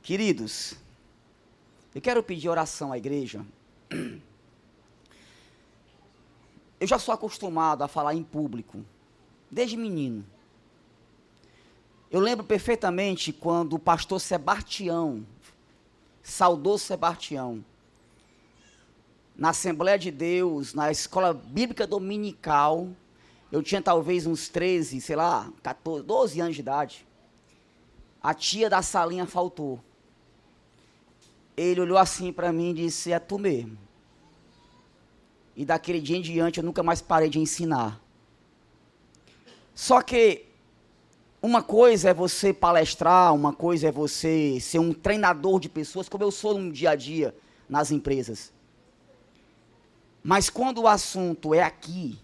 Queridos, eu quero pedir oração à igreja. Eu já sou acostumado a falar em público, desde menino. Eu lembro perfeitamente quando o pastor Sebastião, saudoso Sebastião, na Assembleia de Deus, na escola bíblica dominical, eu tinha talvez uns 13, 14, 12 anos de idade. A tia da salinha faltou. Ele olhou assim para mim e disse: é tu mesmo. E daquele dia em diante eu nunca mais parei de ensinar. Só que uma coisa é você palestrar, uma coisa é você ser um treinador de pessoas, como eu sou no dia a dia nas empresas. Mas quando o assunto é aqui,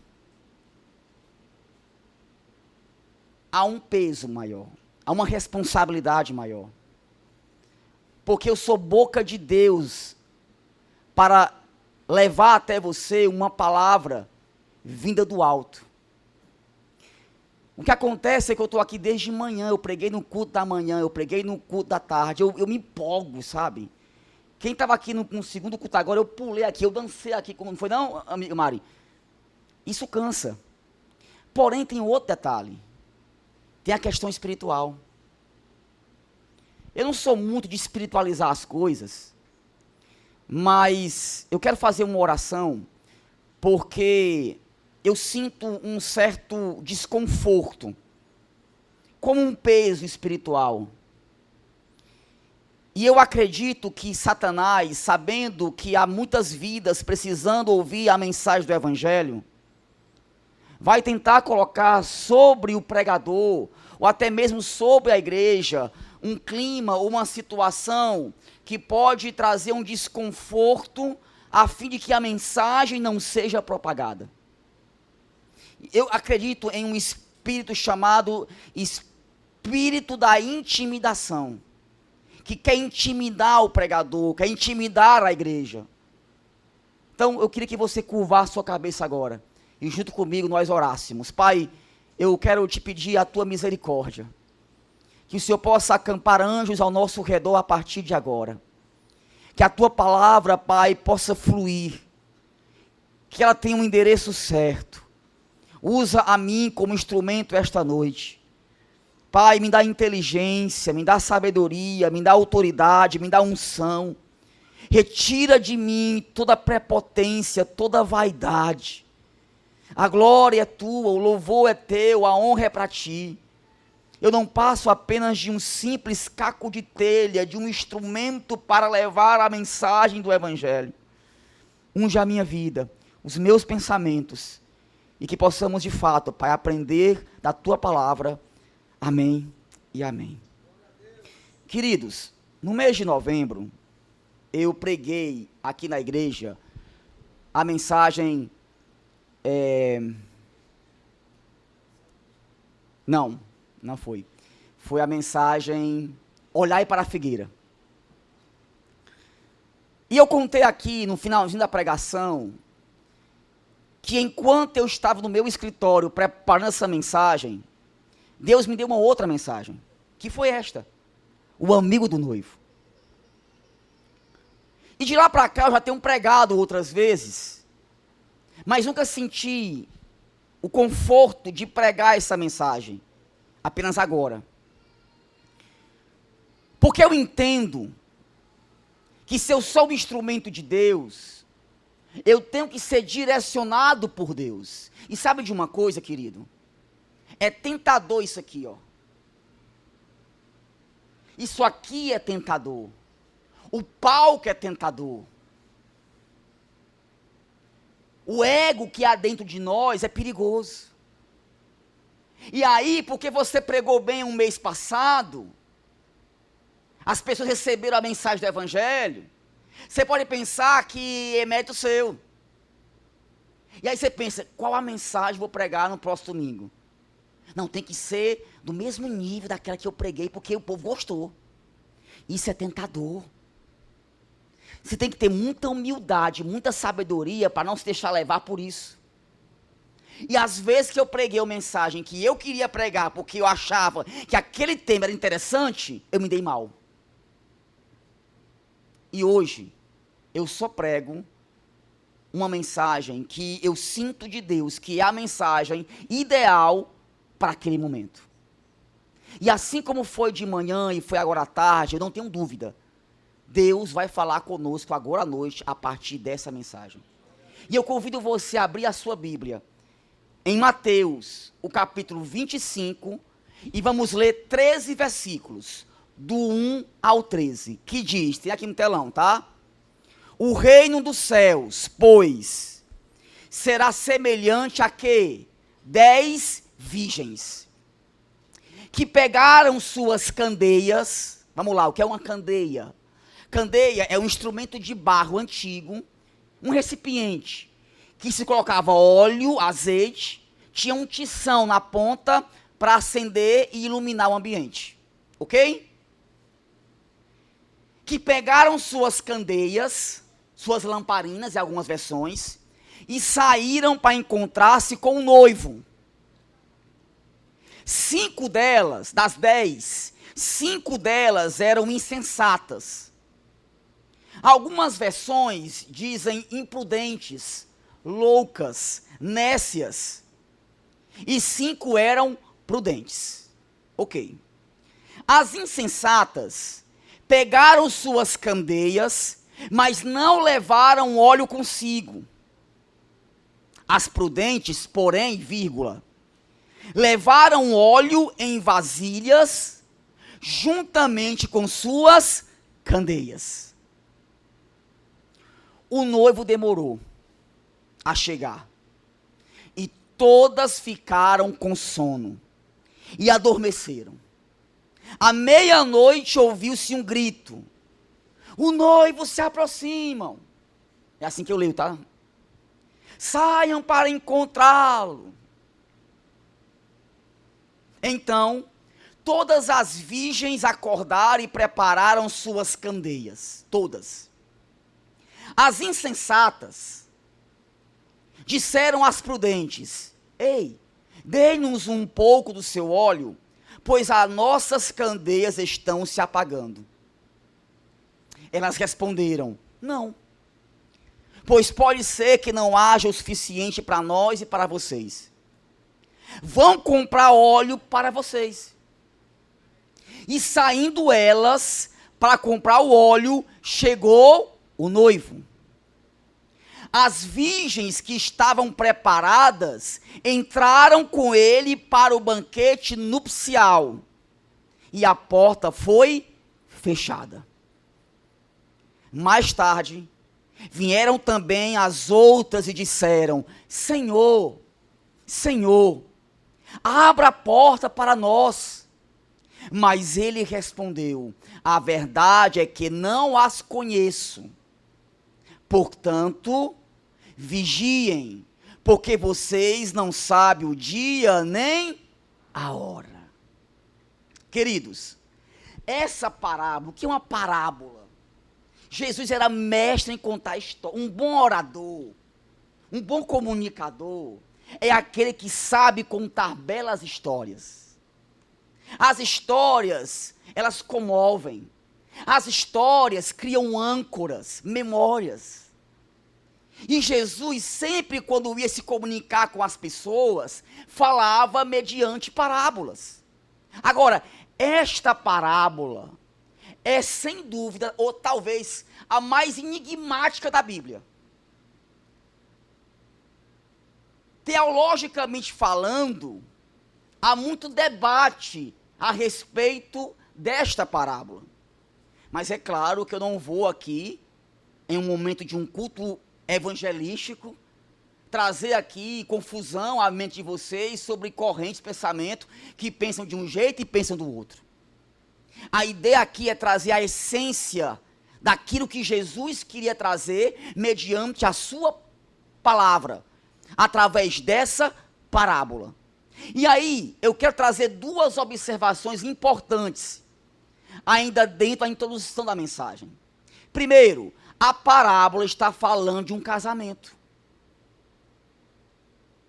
há um peso maior, há uma responsabilidade maior. Porque eu sou boca de Deus para levar até você uma palavra vinda do alto. O que acontece é que eu estou aqui desde manhã, eu preguei no culto da manhã, eu preguei no culto da tarde, eu me empolgo, sabe? Quem estava aqui no segundo culto agora, eu pulei aqui, eu dancei aqui, como não foi não, amiga Mari? Isso cansa. Porém, tem outro detalhe. Tem a questão espiritual. Eu não sou muito de espiritualizar as coisas, mas eu quero fazer uma oração, porque eu sinto um certo desconforto, como um peso espiritual. E eu acredito que Satanás, sabendo que há muitas vidas precisando ouvir a mensagem do Evangelho, vai tentar colocar sobre o pregador, ou até mesmo sobre a igreja, um clima ou uma situação que pode trazer um desconforto a fim de que a mensagem não seja propagada. Eu acredito em um espírito chamado espírito da intimidação, que quer intimidar o pregador, quer intimidar a igreja. Então eu queria que você curvasse sua cabeça agora e junto comigo nós orássemos. Pai, eu quero te pedir a tua misericórdia, que o Senhor possa acampar anjos ao nosso redor a partir de agora. Que a tua palavra, Pai, possa fluir. Que ela tenha um endereço certo. Usa a mim como instrumento esta noite. Pai, me dá inteligência, me dá sabedoria, me dá autoridade, me dá unção. Retira de mim toda prepotência, toda vaidade. A glória é tua, o louvor é teu, a honra é para ti. Eu não passo apenas de um simples caco de telha, de um instrumento para levar a mensagem do Evangelho. Unja a minha vida, os meus pensamentos, e que possamos de fato, Pai, aprender da tua palavra. Amém e amém. Queridos, no mês de novembro, eu preguei aqui na igreja a mensagem... Não foi. Foi a mensagem Olhai para a Figueira. E eu contei aqui, no finalzinho da pregação, que enquanto eu estava no meu escritório preparando essa mensagem, Deus me deu uma outra mensagem, que foi esta: o amigo do noivo. E de lá para cá eu já tenho pregado outras vezes, mas nunca senti o conforto de pregar essa mensagem. Apenas agora. Porque eu entendo que se eu sou um instrumento de Deus, eu tenho que ser direcionado por Deus. E sabe de uma coisa, querido? É tentador isso aqui, ó. Isso aqui é tentador. O palco é tentador. O ego que há dentro de nós é perigoso. E aí, porque você pregou bem um mês passado, as pessoas receberam a mensagem do Evangelho, você pode pensar que é mérito seu. E aí você pensa, qual a mensagem vou pregar no próximo domingo? Não, tem que ser do mesmo nível daquela que eu preguei, porque o povo gostou. Isso é tentador. Você tem que ter muita humildade, muita sabedoria para não se deixar levar por isso. E às vezes que eu preguei uma mensagem que eu queria pregar, porque eu achava que aquele tema era interessante, eu me dei mal. E hoje, eu só prego uma mensagem que eu sinto de Deus, que é a mensagem ideal para aquele momento. E assim como foi de manhã e foi agora à tarde, eu não tenho dúvida, Deus vai falar conosco agora à noite a partir dessa mensagem. E eu convido você a abrir a sua Bíblia em Mateus, o capítulo 25, e vamos ler 13 versículos, do 1 ao 13, que diz, tem aqui no telão, tá? O reino dos céus, pois, será semelhante a quê? 10 virgens, que pegaram suas candeias. Vamos lá, o que é uma candeia? Candeia é um instrumento de barro antigo, um recipiente, que se colocava óleo, azeite, tinha um tição na ponta para acender e iluminar o ambiente, ok? Que pegaram suas candeias, suas lamparinas, em algumas versões, e saíram para encontrar-se com o noivo. 5 delas, das 10, 5 delas eram insensatas. Algumas versões dizem imprudentes, loucas, nécias. E 5 eram prudentes. Ok. As insensatas pegaram suas candeias, mas não levaram óleo consigo. As prudentes, porém, vírgula, levaram óleo em vasilhas, juntamente com suas candeias. O noivo demorou a chegar, e todas ficaram com sono, e adormeceram. À meia-noite ouviu-se um grito: o noivo se aproximam. É assim que eu leio, tá? Saiam para encontrá-lo. Então, todas as virgens acordaram e prepararam suas candeias. Todas. As insensatas disseram às prudentes: ei, dê-nos um pouco do seu óleo, pois as nossas candeias estão se apagando. Elas responderam: não, pois pode ser que não haja o suficiente para nós e para vocês. Vão comprar óleo para vocês. E saindo elas para comprar o óleo, chegou o noivo. As virgens que estavam preparadas entraram com ele para o banquete nupcial, e a porta foi fechada. Mais tarde, vieram também as outras e disseram: Senhor, Senhor, abra a porta para nós. Mas ele respondeu: a verdade é que não as conheço. Portanto, vigiem, porque vocês não sabem o dia nem a hora. Queridos, essa parábola, o que é uma parábola? Jesus era mestre em contar história. Um bom orador, um bom comunicador, é aquele que sabe contar belas histórias. As histórias, elas comovem. As histórias criam âncoras, memórias. E Jesus sempre, quando ia se comunicar com as pessoas, falava mediante parábolas. Agora, esta parábola é, sem dúvida, ou talvez a mais enigmática da Bíblia. Teologicamente falando, há muito debate a respeito desta parábola. Mas é claro que eu não vou aqui, em um momento de um culto evangelístico, trazer aqui confusão à mente de vocês sobre correntes de pensamento que pensam de um jeito e pensam do outro. A ideia aqui é trazer a essência daquilo que Jesus queria trazer mediante a sua palavra, através dessa parábola. E aí, eu quero trazer 2 observações importantes, ainda dentro da introdução da mensagem. Primeiro, a parábola está falando de um casamento.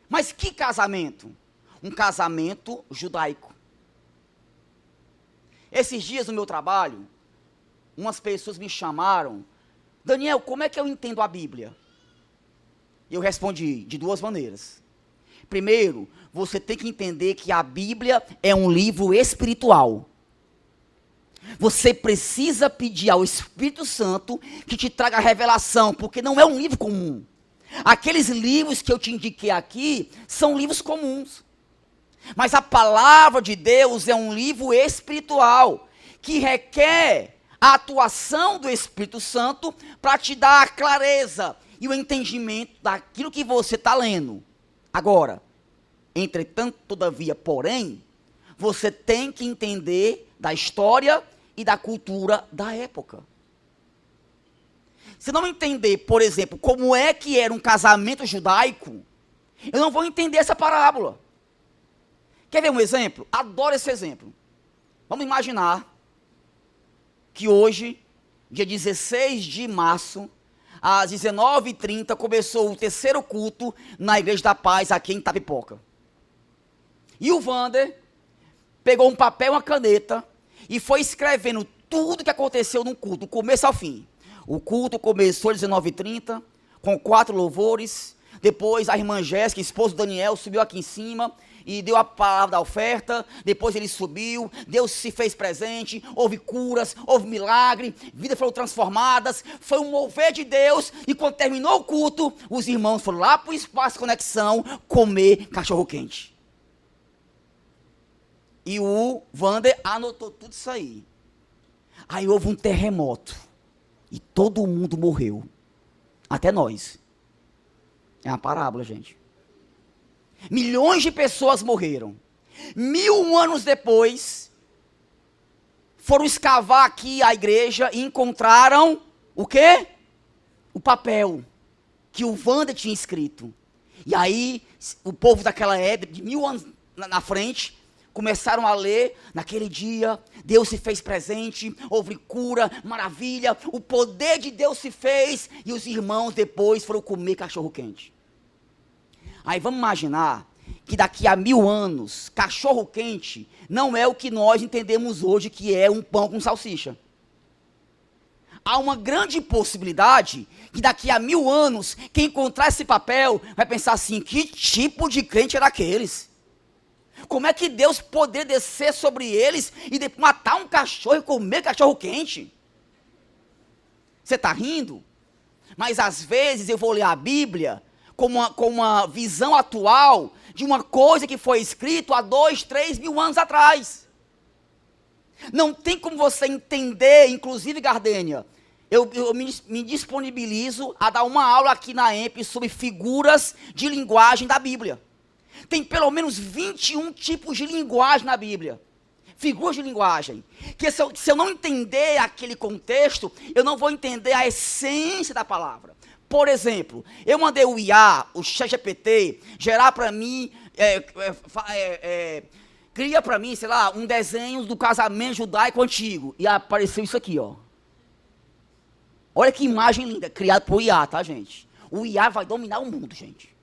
Mas que casamento? Um casamento judaico. Esses dias no meu trabalho, umas pessoas me chamaram Daniel, como é que eu entendo a Bíblia? Eu respondi de duas maneiras. Primeiro, você tem que entender que a Bíblia é um livro espiritual. Você precisa pedir ao Espírito Santo que te traga a revelação, porque não é um livro comum. Aqueles livros que eu te indiquei aqui são livros comuns. Mas a palavra de Deus é um livro espiritual, que requer a atuação do Espírito Santo para te dar a clareza e o entendimento daquilo que você está lendo. Agora, entretanto, todavia, porém, você tem que entender da história e da cultura da época. Se não entender, por exemplo, como é que era um casamento judaico, eu não vou entender essa parábola. Quer ver um exemplo? Adoro esse exemplo. Vamos imaginar que hoje, dia 16 de março, às 19h30, começou o terceiro culto na Igreja da Paz, aqui em Itapipoca. E o Wander pegou um papel e uma caneta e foi escrevendo tudo que aconteceu no culto, do começo ao fim. O culto começou às 19h30, com 4 louvores. Depois a irmã Jéssica, esposa do Daniel, subiu aqui em cima e deu a palavra da oferta. Depois ele subiu, Deus se fez presente, houve curas, houve milagre, vidas foram transformadas, foi um mover de Deus. E quando terminou o culto, os irmãos foram lá para o Espaço Conexão comer cachorro-quente. E o Wander anotou tudo isso aí. Aí houve um terremoto. E todo mundo morreu. Até nós. É uma parábola, gente. Milhões de pessoas morreram. 1000 anos depois, foram escavar aqui a igreja e encontraram o quê? O papel que o Wander tinha escrito. E aí, o povo daquela época, de 1000 anos na frente, começaram a ler, naquele dia, Deus se fez presente, houve cura, maravilha, o poder de Deus se fez, e os irmãos depois foram comer cachorro-quente. Aí vamos imaginar que daqui a 1000 anos, cachorro-quente não é o que nós entendemos hoje, que é um pão com salsicha. Há uma grande possibilidade que daqui a 1000 anos, quem encontrar esse papel vai pensar assim, que tipo de crente era aqueles? Como é que Deus poderia descer sobre eles e matar um cachorro e comer cachorro quente? Você está rindo? Mas às vezes eu vou ler a Bíblia com uma visão atual de uma coisa que foi escrito há 2, 3 mil anos atrás. Não tem como você entender, inclusive, Gardênia, eu me disponibilizo a dar uma aula aqui na EMP sobre figuras de linguagem da Bíblia. Tem pelo menos 21 tipos de linguagem na Bíblia. Figuras de linguagem. Que se eu não entender aquele contexto, eu não vou entender a essência da palavra. Por exemplo, eu mandei o IA, o ChatGPT, gerar para mim, cria para mim, sei lá, um desenho do casamento judaico antigo. E apareceu isso aqui, ó. Olha que imagem linda, criada por IA, tá, gente? O IA vai dominar o mundo, gente.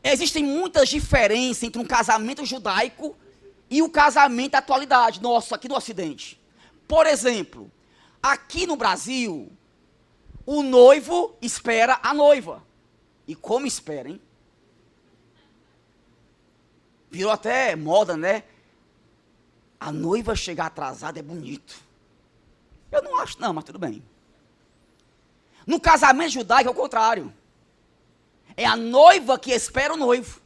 Existem muitas diferenças entre um casamento judaico e o casamento da atualidade, nosso, aqui no Ocidente. Por exemplo, aqui no Brasil, o noivo espera a noiva. E como espera, hein? Virou até moda, né? A noiva chegar atrasada é bonito. Eu não acho não, mas tudo bem. No casamento judaico é o contrário. É a noiva que espera o noivo.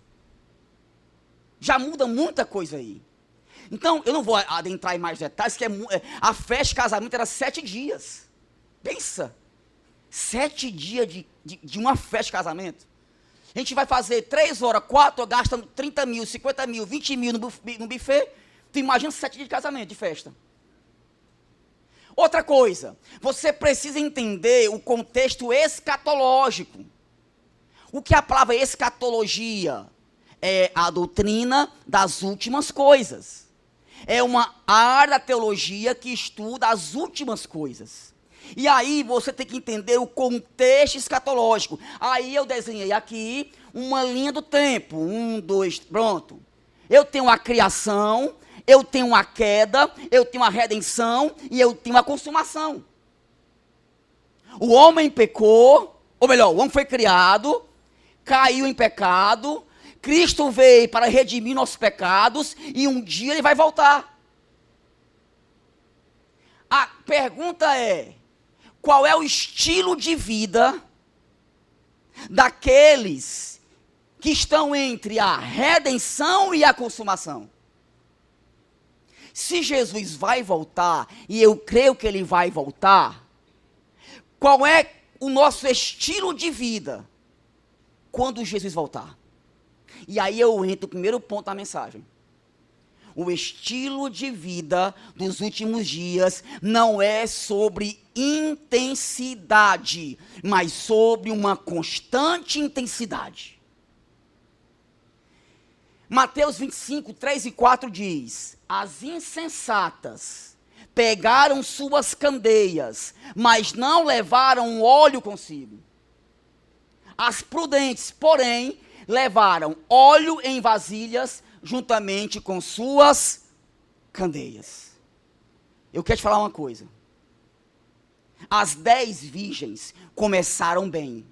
Já muda muita coisa aí. Então, eu não vou adentrar em mais detalhes, que a festa de casamento era 7 dias. Pensa. 7 dias de uma festa de casamento. A gente vai fazer 3 horas, 4 horas, gasta 30 mil, 50 mil, 20 mil no buffet. Tu imagina 7 dias de casamento, de festa. Outra coisa, você precisa entender o contexto escatológico. O que é a palavra escatologia? É a doutrina das últimas coisas. É uma área da teologia que estuda as últimas coisas. E aí você tem que entender o contexto escatológico. Aí eu desenhei aqui uma linha do tempo. 1, 2, pronto. Eu tenho a criação, eu tenho a queda, eu tenho a redenção e eu tenho a consumação. O homem pecou, ou melhor, o homem foi criado, caiu em pecado, Cristo veio para redimir nossos pecados e um dia ele vai voltar. A pergunta é: qual é o estilo de vida daqueles que estão entre a redenção e a consumação? Se Jesus vai voltar, e eu creio que ele vai voltar, qual é o nosso estilo de vida quando Jesus voltar? E aí eu entro no primeiro ponto da mensagem. O estilo de vida dos últimos dias não é sobre intensidade, mas sobre uma constante intensidade. Mateus 25, 3 e 4 diz: as insensatas pegaram suas candeias, mas não levaram óleo consigo. As prudentes, porém, levaram óleo em vasilhas, juntamente com suas candeias. Eu quero te falar uma coisa. As 10 virgens começaram bem.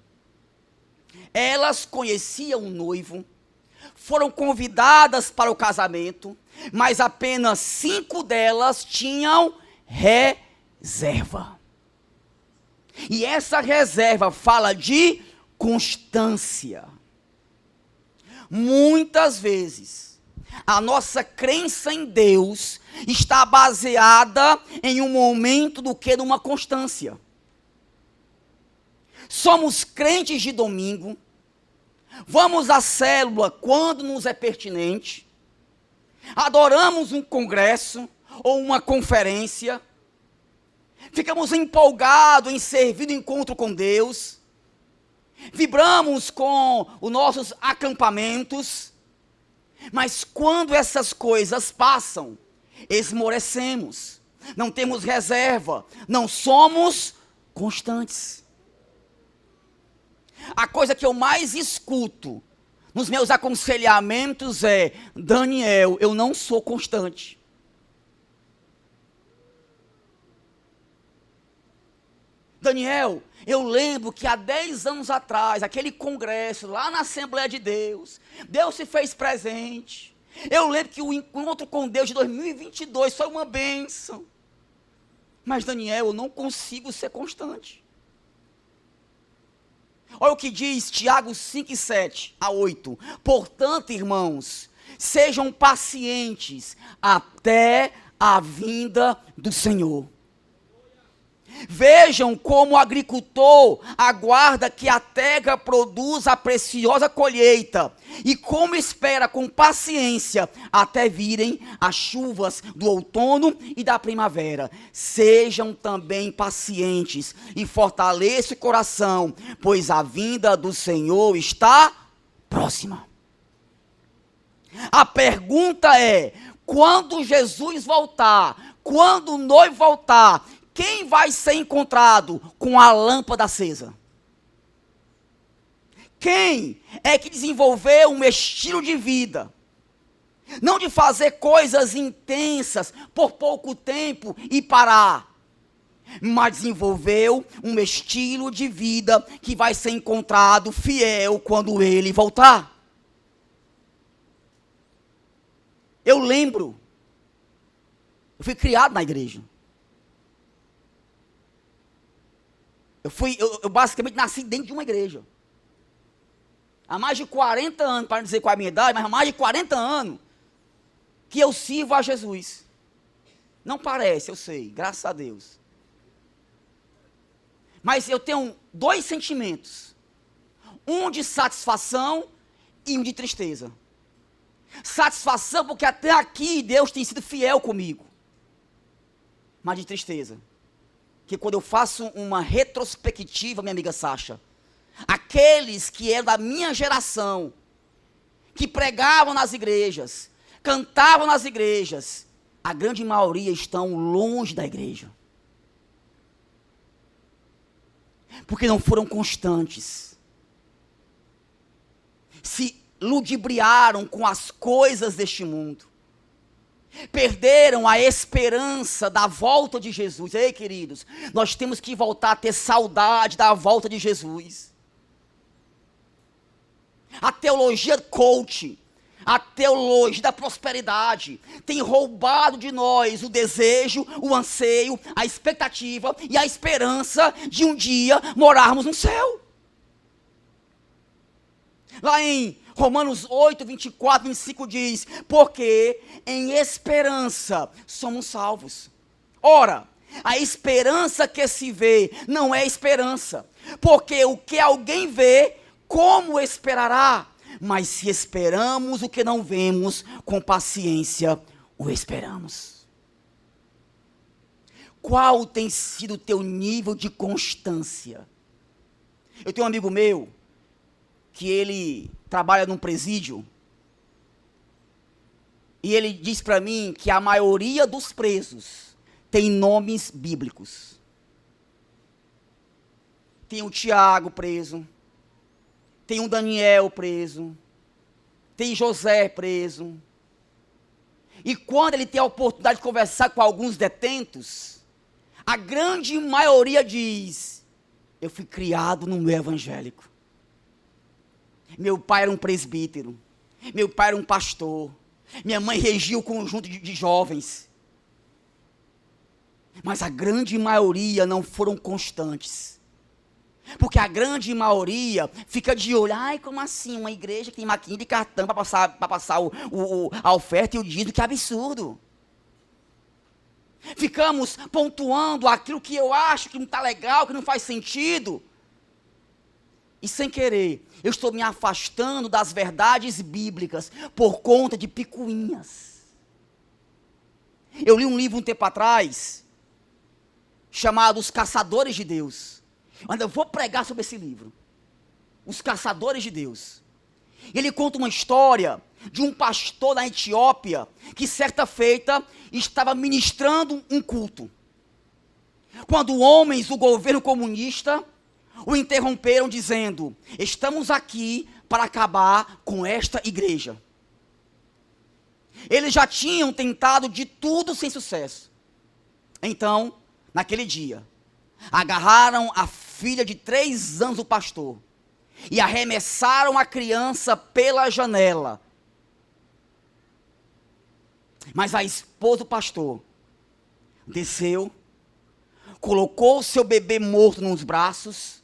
Elas conheciam o noivo, foram convidadas para o casamento, mas apenas 5 delas tinham reserva. E essa reserva fala de constância. Muitas vezes, a nossa crença em Deus está baseada em um momento do que numa constância. Somos crentes de domingo, vamos à célula quando nos é pertinente, adoramos um congresso ou uma conferência, ficamos empolgados em servir no encontro com Deus, vibramos com os nossos acampamentos, mas quando essas coisas passam, esmorecemos, não temos reserva, não somos constantes. A coisa que eu mais escuto nos meus aconselhamentos é: Daniel, eu não sou constante. Daniel, eu lembro que há 10 anos atrás, aquele congresso lá na Assembleia de Deus, Deus se fez presente. Eu lembro que o encontro com Deus de 2022 foi uma bênção. Mas Daniel, eu não consigo ser constante. Olha o que diz Tiago 5, 7 a 8. Portanto, irmãos, sejam pacientes até a vinda do Senhor. Vejam como o agricultor aguarda que a terra produza a preciosa colheita e como espera com paciência até virem as chuvas do outono e da primavera. Sejam também pacientes e fortaleçam o coração, pois a vinda do Senhor está próxima. A pergunta é: quando Jesus voltar, quando o noivo voltar, quem vai ser encontrado com a lâmpada acesa? Quem é que desenvolveu um estilo de vida? Não de fazer coisas intensas por pouco tempo e parar, mas desenvolveu um estilo de vida que vai ser encontrado fiel quando ele voltar. Eu lembro, eu fui criado na igreja. Eu basicamente nasci dentro de uma igreja. Há mais de 40 anos, para não dizer qual é a minha idade, mas há mais de 40 anos que eu sirvo a Jesus. Não parece, eu sei, graças a Deus. Mas eu tenho 2 sentimentos. Um de satisfação e um de tristeza. Satisfação porque até aqui Deus tem sido fiel comigo. Mas de tristeza. Que quando eu faço uma retrospectiva, minha amiga Sasha, aqueles que eram da minha geração, que pregavam nas igrejas, cantavam nas igrejas, a grande maioria estão longe da igreja. Porque não foram constantes. Se ludibriaram com as coisas deste mundo. Perderam a esperança da volta de Jesus. Ei, queridos, nós temos que voltar a ter saudade da volta de Jesus. A teologia coach, a teologia da prosperidade tem roubado de nós o desejo, o anseio, a expectativa e a esperança de um dia morarmos no céu. Lá em Romanos 8, 24, 25 diz, porque em esperança somos salvos. Ora, a esperança que se vê não é esperança, porque o que alguém vê, como esperará? Mas se esperamos o que não vemos, com paciência o esperamos. Qual tem sido o teu nível de constância? Eu tenho um amigo meu, que ele trabalha num presídio, e ele diz para mim que a maioria dos presos tem nomes bíblicos. Tem o Tiago preso, tem o Daniel preso, tem José preso. E quando ele tem a oportunidade de conversar com alguns detentos, a grande maioria diz, eu fui criado no meio evangélico. Meu pai era um presbítero, meu pai era um pastor, minha mãe regia o conjunto de jovens. Mas a grande maioria não foram constantes. Porque a grande maioria fica de olho, ai, como assim, uma igreja que tem maquininha de cartão para passar a oferta e o dízimo, que absurdo. Ficamos pontuando aquilo que eu acho que não está legal, que não faz sentido. E sem querer, eu estou me afastando das verdades bíblicas por conta de picuinhas. Eu li um livro um tempo atrás, chamado Os Caçadores de Deus. Eu vou pregar sobre esse livro. Os Caçadores de Deus. Ele conta uma história de um pastor na Etiópia que certa feita estava ministrando um culto. Quando homens do governo comunista o interromperam dizendo, estamos aqui para acabar com esta igreja. Eles já tinham tentado de tudo sem sucesso. Então, naquele dia, agarraram a filha de 3 anos do pastor e arremessaram a criança pela janela. Mas a esposa do pastor desceu, colocou o seu bebê morto nos braços,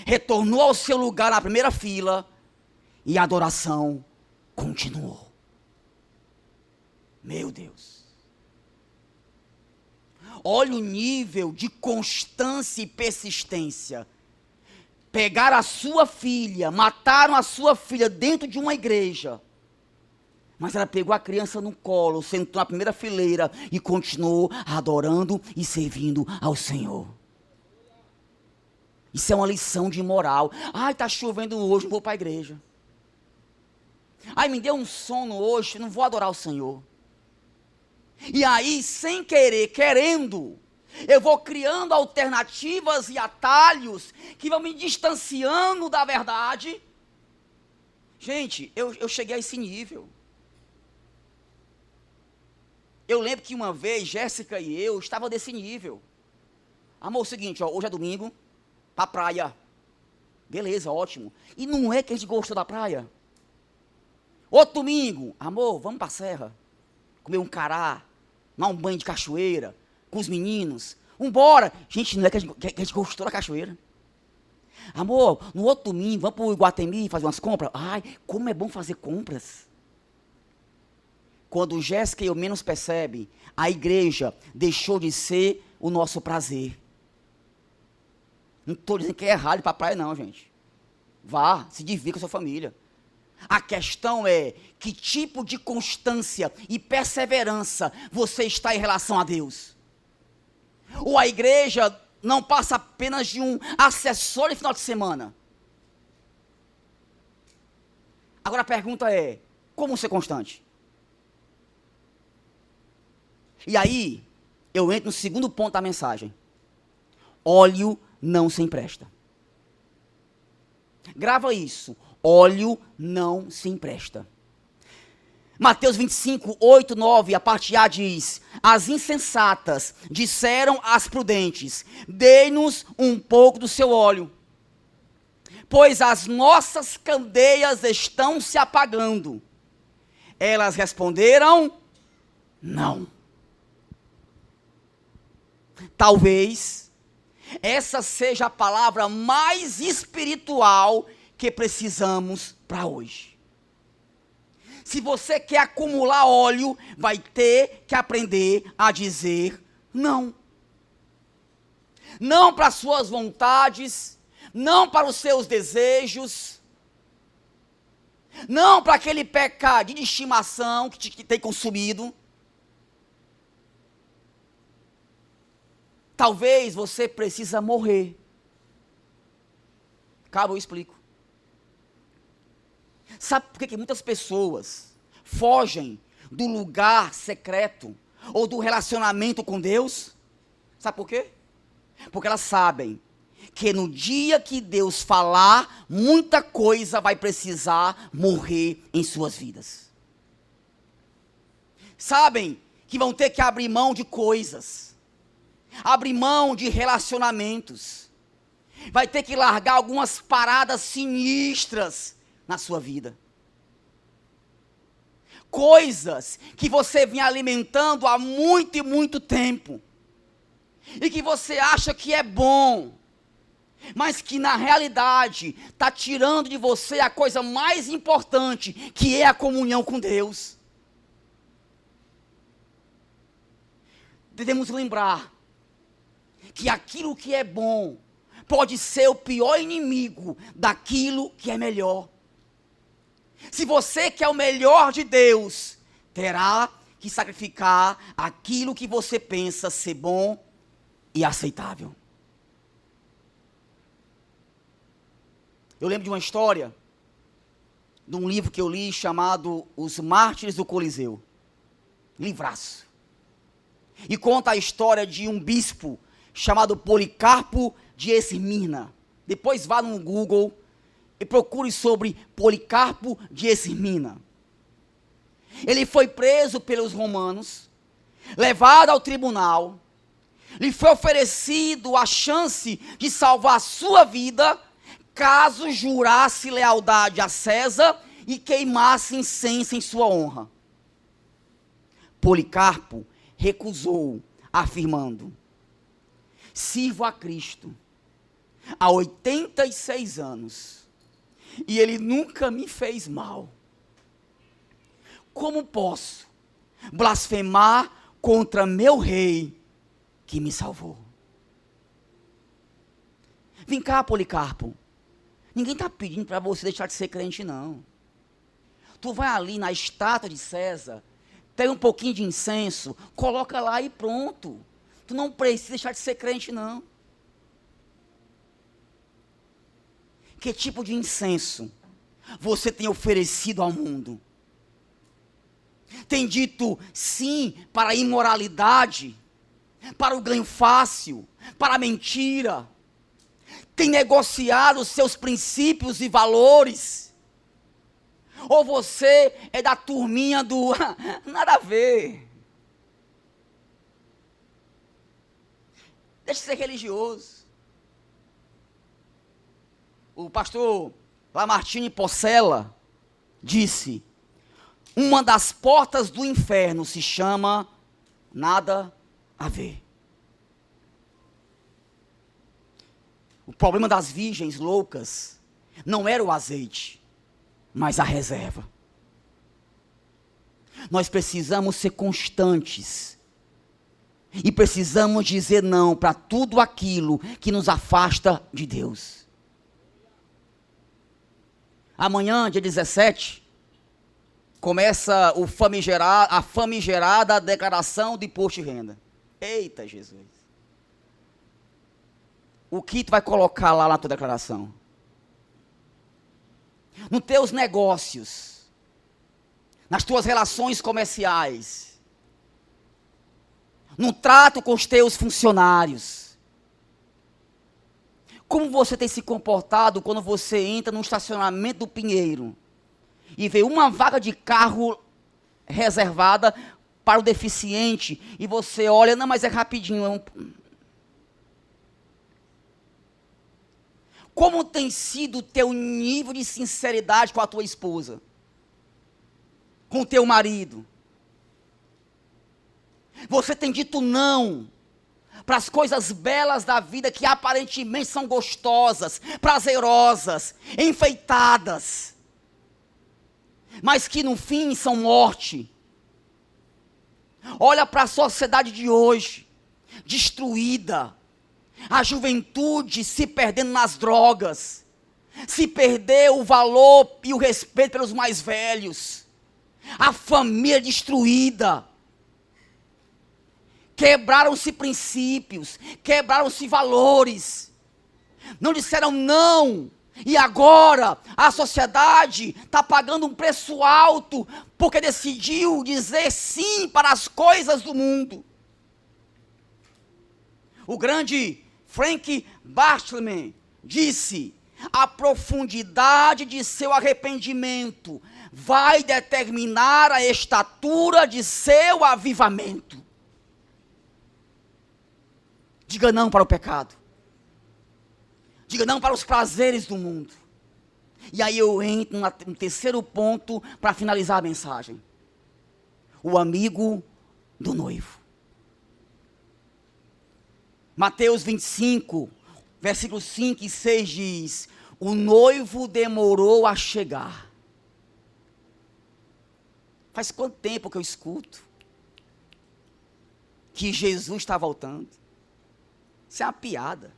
retornou ao seu lugar na primeira fila e a adoração continuou. Meu Deus. Olha o nível de constância e persistência. Pegaram a sua filha, mataram a sua filha dentro de uma igreja. Mas ela pegou a criança no colo, sentou na primeira fileira e continuou adorando e servindo ao Senhor. Isso é uma lição de moral. Ai, está chovendo hoje, não vou para a igreja. Ai, me deu um sono hoje, não vou adorar o Senhor. E aí, sem querer, querendo, eu vou criando alternativas e atalhos que vão me distanciando da verdade. Gente, eu cheguei a esse nível. Eu lembro que uma vez, Jéssica e eu estava desse nível. Amor, é o seguinte, ó, hoje é domingo, pra praia. Beleza, ótimo. E não é que a gente gostou da praia? Outro domingo, amor, vamos pra serra. Comer um cará, tomar um banho de cachoeira, com os meninos. Vambora. Gente, não é que a gente gostou da cachoeira. Amor, no outro domingo, vamos pro Iguatemi fazer umas compras. Ai, como é bom fazer compras. Quando Jéssica e eu menos percebe, a igreja deixou de ser o nosso prazer. Não estou dizendo que é errado ir para a praia não, gente. Vá, se divirta com a sua família. A questão é, que tipo de constância e perseverança você está em relação a Deus? Ou a igreja não passa apenas de um acessório de final de semana? Agora a pergunta é, como ser constante? E aí, eu entro no segundo ponto da mensagem. Óleo não se empresta. Grava isso. Óleo não se empresta. Mateus 25, 8, 9, a parte A diz: as insensatas disseram às prudentes: dê-nos um pouco do seu óleo, pois as nossas candeias estão se apagando. Elas responderam: não. Talvez essa seja a palavra mais espiritual que precisamos para hoje. Se você quer acumular óleo, vai ter que aprender a dizer não. Não para as suas vontades, não para os seus desejos, não para aquele pecado de estimação que te tem consumido. Talvez você precisa morrer. Calma, eu explico. Sabe por que muitas pessoas fogem do lugar secreto ou do relacionamento com Deus? Sabe por quê? Porque elas sabem que no dia que Deus falar, muita coisa vai precisar morrer em suas vidas. Sabem que vão ter que abrir mão de coisas, abrir mão de relacionamentos, vai ter que largar algumas paradas sinistras na sua vida. Coisas que você vinha alimentando há muito e muito tempo, e que você acha que é bom, mas que na realidade está tirando de você a coisa mais importante, que é a comunhão com Deus. Devemos lembrar que aquilo que é bom pode ser o pior inimigo daquilo que é melhor. Se você quer o melhor de Deus, terá que sacrificar aquilo que você pensa ser bom e aceitável. Eu lembro de uma história, de um livro que eu li chamado Os Mártires do Coliseu. Livraço. E conta a história de um bispo chamado Policarpo de Esmirna. Depois vá no Google e procure sobre Policarpo de Esmirna. Ele foi preso pelos romanos, levado ao tribunal, lhe foi oferecido a chance de salvar a sua vida, caso jurasse lealdade a César e queimasse incenso em sua honra. Policarpo recusou, afirmando: sirvo a Cristo há 86 anos e Ele nunca me fez mal. Como posso blasfemar contra meu rei que me salvou? Vem cá, Policarpo. Ninguém está pedindo para você deixar de ser crente, não. Tu vai ali na estátua de César, pega um pouquinho de incenso, coloca lá e pronto. Tu não precisa deixar de ser crente, não. Que tipo de incenso você tem oferecido ao mundo? Tem dito sim para a imoralidade, para o ganho fácil, para a mentira. Tem negociado os seus princípios e valores? Ou você é da turminha do nada a ver? Deixa de ser religioso. O pastor Lamartine Porcela disse: uma das portas do inferno se chama nada a ver. O problema das virgens loucas não era o azeite, mas a reserva. Nós precisamos ser constantes e precisamos dizer não para tudo aquilo que nos afasta de Deus. Amanhã, dia 17, começa a famigerada declaração de imposto de renda. Eita Jesus! O que tu vai colocar lá na tua declaração? Nos teus negócios, nas tuas relações comerciais, no trato com os teus funcionários. Como você tem se comportado quando você entra no estacionamento do Pinheiro e vê uma vaga de carro reservada para o deficiente. E você olha, não, mas é rapidinho. Como tem sido o teu nível de sinceridade com a tua esposa? Com o teu marido? Você tem dito não para as coisas belas da vida que aparentemente são gostosas, prazerosas, enfeitadas, mas que no fim são morte. Olha para a sociedade de hoje, destruída, a juventude se perdendo nas drogas, se perdeu o valor e o respeito pelos mais velhos, a família destruída, quebraram-se princípios, quebraram-se valores, não disseram não, e agora a sociedade está pagando um preço alto, porque decidiu dizer sim para as coisas do mundo. O grande Frank Barthelme disse: a profundidade de seu arrependimento vai determinar a estatura de seu avivamento. Diga não para o pecado. Diga não para os prazeres do mundo. E aí eu entro no terceiro ponto para finalizar a mensagem. O amigo do noivo. Mateus 25, versículos 5 e 6 diz: o noivo demorou a chegar. Faz quanto tempo que eu escuto que Jesus está voltando? Isso é uma piada.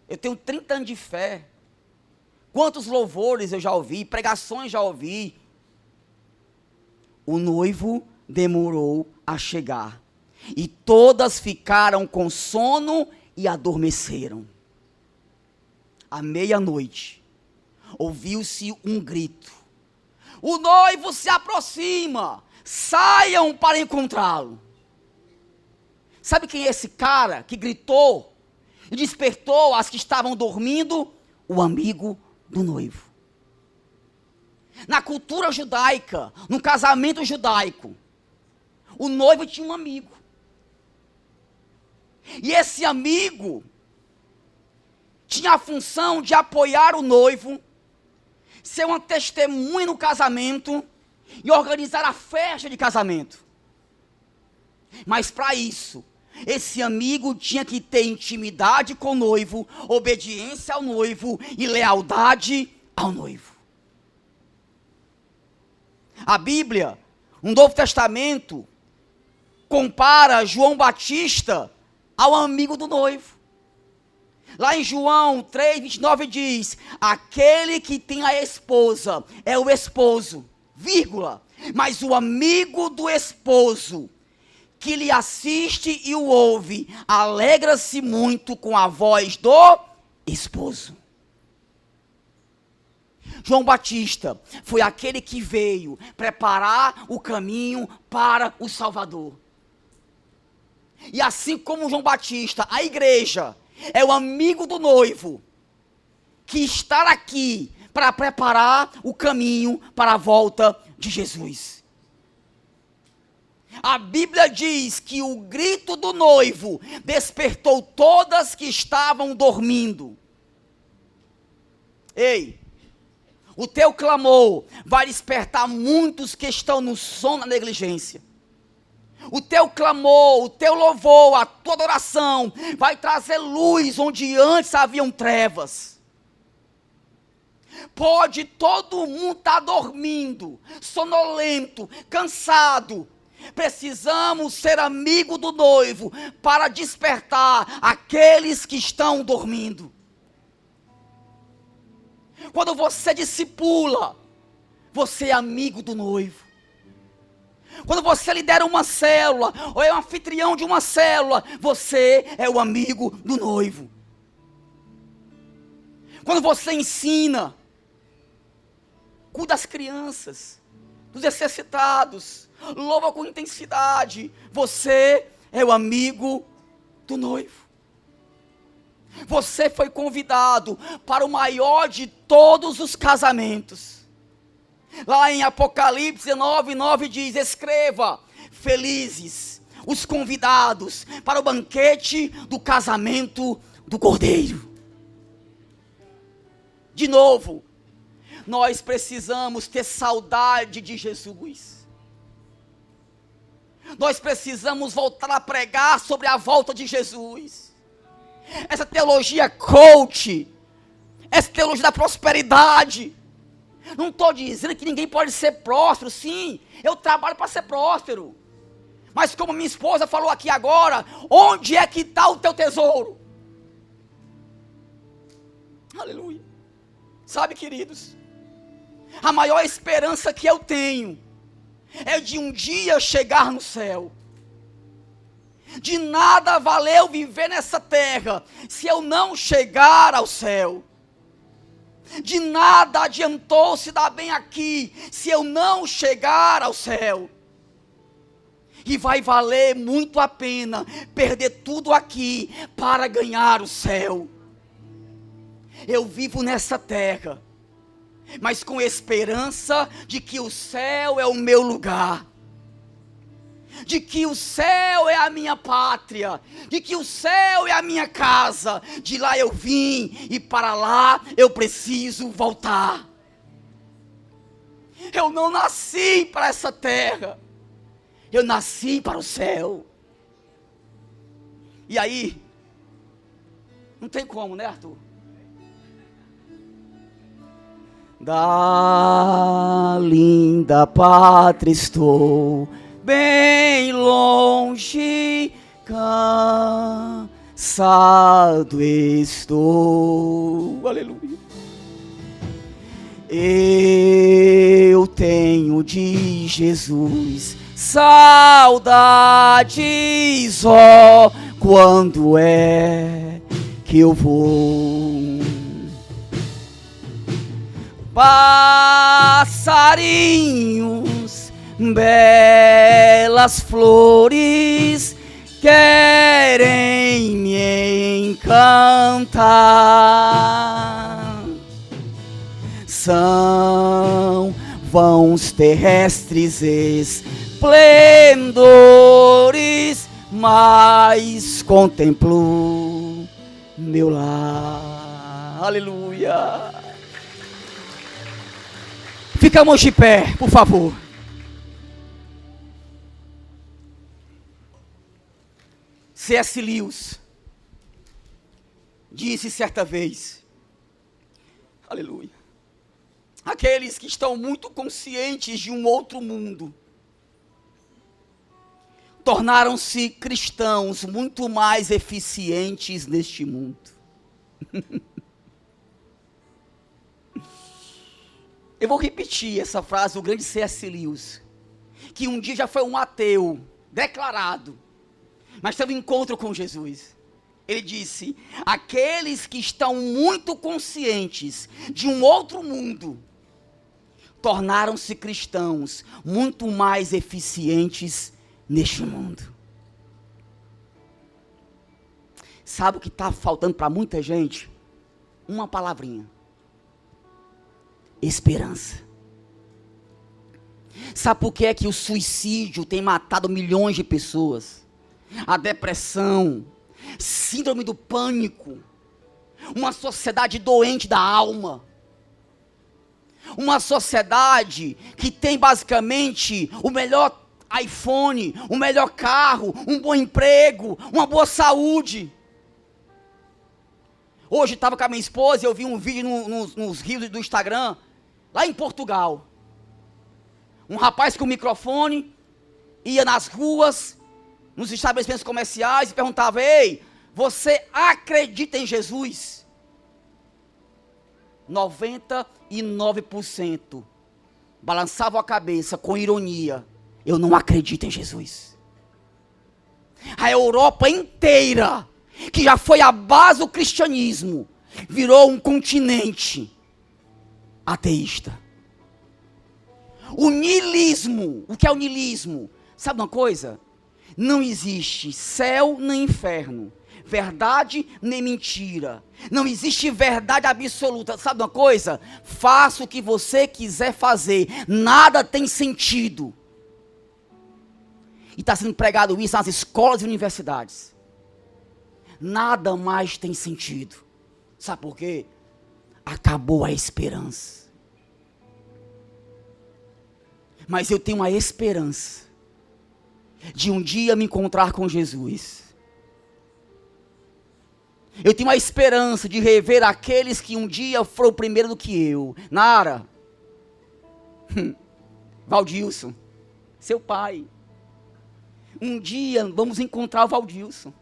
Eu tenho 30 anos de fé. Quantos louvores eu já ouvi, pregações já ouvi. O noivo demorou a chegar. E todas ficaram com sono e adormeceram. À meia-noite, ouviu-se um grito: o noivo se aproxima, saiam para encontrá-lo. Sabe quem é esse cara que gritou e despertou as que estavam dormindo? O amigo do noivo. Na cultura judaica, no casamento judaico, o noivo tinha um amigo. E esse amigo tinha a função de apoiar o noivo, ser uma testemunha no casamento e organizar a festa de casamento. Mas para isso, esse amigo tinha que ter intimidade com o noivo, obediência ao noivo e lealdade ao noivo. A Bíblia, no Novo Testamento, compara João Batista ao amigo do noivo. Lá em João 3:29 diz: aquele que tem a esposa é o esposo, vírgula, mas o amigo do esposo que lhe assiste e o ouve, alegra-se muito com a voz do esposo. João Batista foi aquele que veio preparar o caminho para o Salvador. E assim como João Batista, a igreja é o amigo do noivo, que está aqui para preparar o caminho para a volta de Jesus. A Bíblia diz que o grito do noivo despertou todas que estavam dormindo. Ei, o teu clamor vai despertar muitos que estão no sono, na negligência. O teu clamor, o teu louvor, a tua adoração vai trazer luz onde antes haviam trevas. Pode todo mundo estar dormindo, sonolento, cansado. Precisamos ser amigo do noivo para despertar aqueles que estão dormindo. Quando você discipula, você é amigo do noivo. Quando você lidera uma célula, ou é um anfitrião de uma célula, você é o amigo do noivo. Quando você ensina, cuida das crianças, dos necessitados, louva com intensidade, você é o amigo do noivo. Você foi convidado para o maior de todos os casamentos. Lá em Apocalipse 19:9 diz: escreva, felizes os convidados para o banquete do casamento do Cordeiro. De novo, nós precisamos ter saudade de Jesus. Nós precisamos voltar a pregar sobre a volta de Jesus. Essa teologia coach, essa teologia da prosperidade. Não estou dizendo que ninguém pode ser próspero. Sim, eu trabalho para ser próspero. Mas como minha esposa falou aqui agora, onde é que está o teu tesouro? Aleluia. Sabe, queridos, a maior esperança que eu tenho é de um dia chegar no céu. De nada valeu viver nessa terra se eu não chegar ao céu. De nada adiantou se dar bem aqui se eu não chegar ao céu. E vai valer muito a pena perder tudo aqui para ganhar o céu. Eu vivo nessa terra, mas com esperança de que o céu é o meu lugar, de que o céu é a minha pátria, de que o céu é a minha casa. De lá eu vim e para lá eu preciso voltar. Eu não nasci para essa terra, eu nasci para o céu. E aí, não tem como, né, Arthur? Da linda pátria estou bem longe, cansado estou. Aleluia. Eu tenho de Jesus saudades, ó, quando é que eu vou? Passarinhos, belas flores, querem me encantar. São vãos terrestres esplendores, mas contemplo meu lar. Aleluia. Ficamos de pé, por favor. C.S. Lewis disse certa vez, aleluia, aqueles que estão muito conscientes de um outro mundo tornaram-se cristãos muito mais eficientes neste mundo. Eu vou repetir essa frase do grande C.S. Lewis, que um dia já foi um ateu declarado, mas teve um encontro com Jesus. Ele disse: aqueles que estão muito conscientes de um outro mundo tornaram-se cristãos muito mais eficientes neste mundo. Sabe o que está faltando para muita gente? Uma palavrinha: esperança. Sabe por que é que o suicídio tem matado milhões de pessoas? A depressão, síndrome do pânico, uma sociedade doente da alma, uma sociedade que tem basicamente o melhor iPhone, o melhor carro, um bom emprego, uma boa saúde. Hoje estava com a minha esposa e eu vi um vídeo nos rios do Instagram, lá em Portugal. Um rapaz com microfone ia nas ruas, nos estabelecimentos comerciais e perguntava: ei, você acredita em Jesus? 99% balançavam a cabeça com ironia: eu não acredito em Jesus. A Europa inteira, que já foi a base do cristianismo, virou um continente ateísta. O niilismo, o que é o niilismo? Sabe uma coisa? Não existe céu nem inferno, verdade nem mentira. Não existe verdade absoluta. Sabe uma coisa? Faça o que você quiser fazer. Nada tem sentido. E está sendo pregado isso nas escolas e universidades. Nada mais tem sentido. Sabe por quê? Acabou a esperança. Mas eu tenho uma esperança de um dia me encontrar com Jesus. Eu tenho a esperança de rever aqueles que um dia foram primeiro do que eu. Nara, Valdilson, seu pai. Um dia vamos encontrar o Valdilson.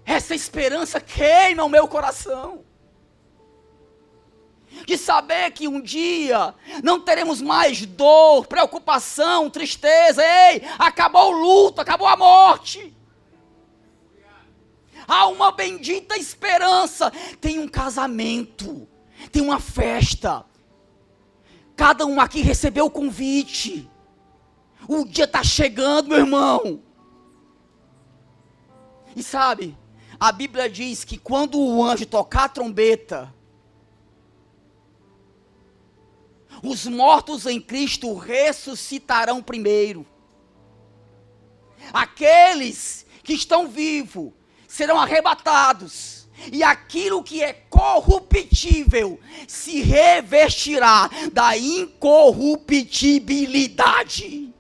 Essa esperança queima o meu coração. De saber que um dia não teremos mais dor, preocupação, tristeza. Ei, acabou o luto, acabou a morte. Há uma bendita esperança. Tem um casamento, tem uma festa. Cada um aqui recebeu o convite. O dia está chegando, meu irmão. E sabe, a Bíblia diz que quando o anjo tocar a trombeta, os mortos em Cristo ressuscitarão primeiro. Aqueles que estão vivos serão arrebatados. E aquilo que é corruptível se revestirá da incorruptibilidade.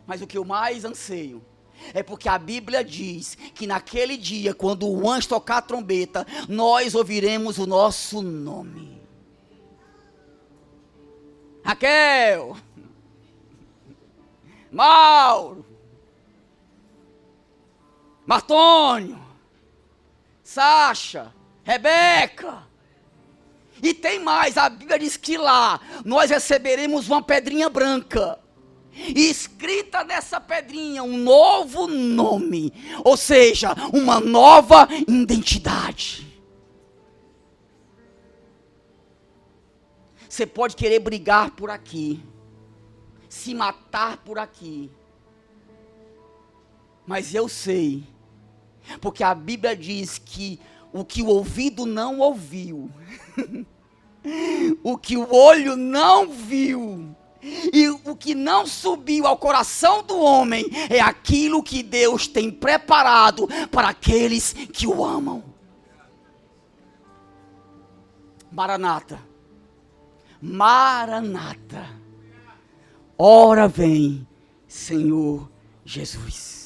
Mas o que eu mais anseio é porque a Bíblia diz que naquele dia, quando o anjo tocar a trombeta, nós ouviremos o nosso nome. Raquel, Mauro, Martônio, Sacha, Rebeca. E tem mais, a Bíblia diz que lá nós receberemos uma pedrinha branca. E escrita nessa pedrinha um novo nome, ou seja, uma nova identidade. Você pode querer brigar por aqui, se matar por aqui, mas eu sei, porque a Bíblia diz que o que o ouvido não ouviu, o que o olho não viu, e o que não subiu ao coração do homem, é aquilo que Deus tem preparado para aqueles que o amam. Maranata, Maranata, ora vem, Senhor Jesus.